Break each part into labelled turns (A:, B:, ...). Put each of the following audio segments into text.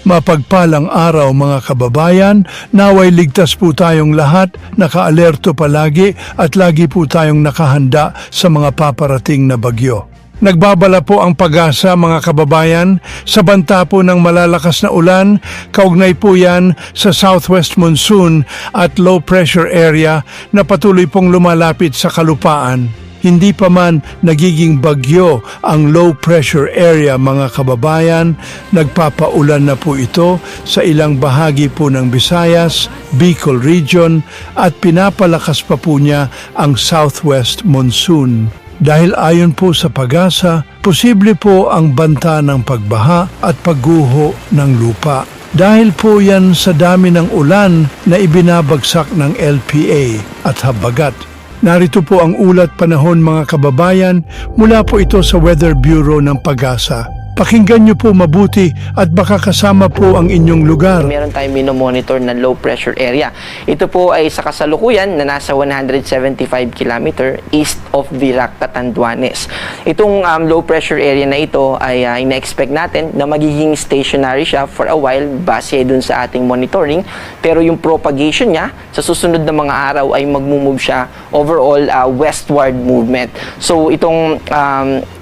A: Mapagpalang araw mga kababayan, naway ligtas po tayong lahat, nakaalerto palagi at lagi po tayong nakahanda sa mga paparating na bagyo. Nagbabala po ang pag-asa mga kababayan sa banta po ng malalakas na ulan, kaugnay po yan sa southwest monsoon at low pressure area na patuloy pong lumalapit sa kalupaan. Hindi pa man nagiging bagyo ang low pressure area mga kababayan, nagpapaulan na po ito sa ilang bahagi po ng Visayas, Bicol region at pinapalakas pa po niya ang southwest monsoon. Dahil ayon po sa pag-asa, posible po ang banta ng pagbaha at pagguho ng lupa. Dahil po yan sa dami ng ulan na ibinabagsak ng LPA at habagat. Narito po ang ulat panahon mga kababayan, mula po ito sa Weather Bureau ng Pag-asa. Pakinggan niyo po mabuti at baka kasama po ang inyong lugar.
B: Meron tayong minomonitor na low pressure area. Ito po ay sa kasalukuyan na nasa 175 km east of Virac, Catanduanes. Itong low pressure area na ito ay ina-expect natin na magiging stationary siya for a while base dun sa ating monitoring. Pero yung propagation niya sa susunod na mga araw ay mag-move siya overall westward movement. So itong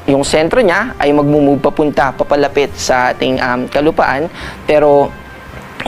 B: yung sentro niya ay mag-move papalapit sa ating kalupaan, pero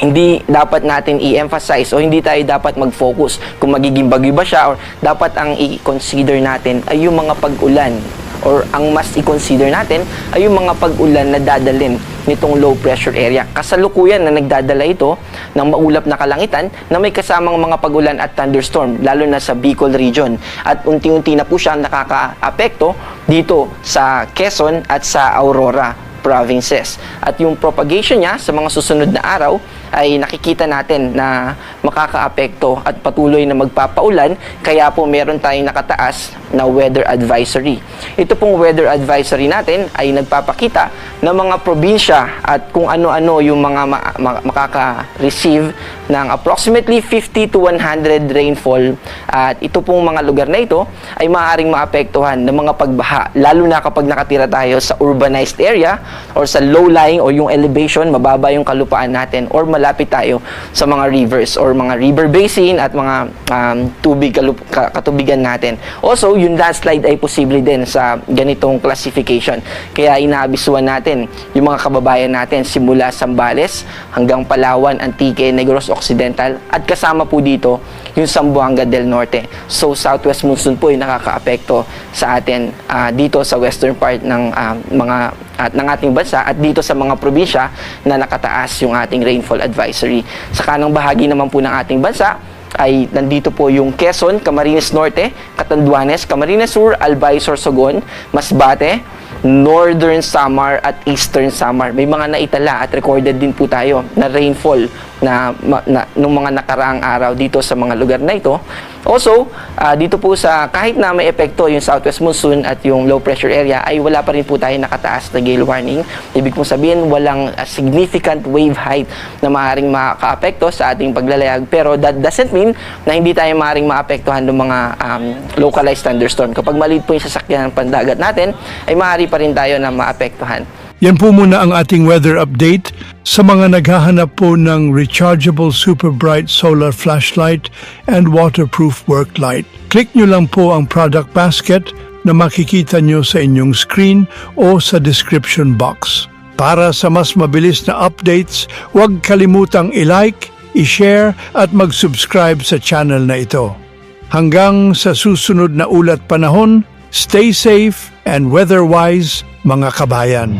B: hindi dapat natin i-emphasize o hindi tayo dapat mag-focus kung magiging bagyo ba siya, or dapat ang i-consider natin ay yung mga pag-ulan, or ang mas i-consider natin ay yung mga pag-ulan na dadalhin nitong low pressure area. Kasalukuyan na nagdadala ito ng maulap na kalangitan na may kasamang mga pag-ulan at thunderstorm, lalo na sa Bicol region. At unti-unti na po siyang nakaka-apekto dito sa Quezon at sa Aurora provinces. At yung propagation niya sa mga susunod na araw ay nakikita natin na makaka-apekto at patuloy na magpapaulan, kaya po meron tayong nakataas na weather advisory. Ito pong weather advisory natin ay nagpapakita ng mga probinsya at kung ano-ano yung mga makaka-receive ng approximately 50 to 100 rainfall. At ito pong mga lugar na ito ay maaaring maapektuhan ng mga pagbaha, lalo na kapag nakatira tayo sa urbanized area or sa low-lying o yung elevation, mababa yung kalupaan natin, or malapit tayo sa mga rivers or mga river basin at mga katubigan natin. Also, yung landslide ay posible din sa ganitong classification. Kaya inaabisuan natin yung mga kababayan natin simula Zambales hanggang Palawan, Antique, Negros Occidental, at kasama po dito yung Zamboanga del Norte. So, southwest monsoon po yung nakaka-apekto sa atin dito sa western part ng ng ating bansa at dito sa mga probinsya na nakataas yung ating rainfall advisory. Sa kanang bahagi naman po ng ating bansa ay nandito po yung Quezon, Camarines Norte, Catanduanes, Camarines Sur, Albay, Sorsogon, Masbate, Northern Samar at Eastern Samar. May mga naitala at recorded din po tayo na rainfall nung mga nakaraang araw dito sa mga lugar na ito. Also, dito po sa kahit na may epekto yung southwest monsoon at yung low pressure area, ay wala pa rin po tayo nakataas na gale warning. Ibig pong sabihin, walang significant wave height na maaaring makaapekto sa ating paglalayag. Pero that doesn't mean na hindi tayo maaaring maapektuhan ng mga localized thunderstorm. Kapag maliit po yung sasakyan ng pandagat natin, ay maaari pa rin tayo na maapektuhan.
A: Yan po muna ang ating weather update. Sa mga naghahanap po ng rechargeable super bright solar flashlight and waterproof work light, click nyo lang po ang product basket na makikita nyo sa inyong screen o sa description box. Para sa mas mabilis na updates, huwag kalimutang i-like, i-share at mag-subscribe sa channel na ito. Hanggang sa susunod na ulat panahon, stay safe and weather-wise mga kabayan.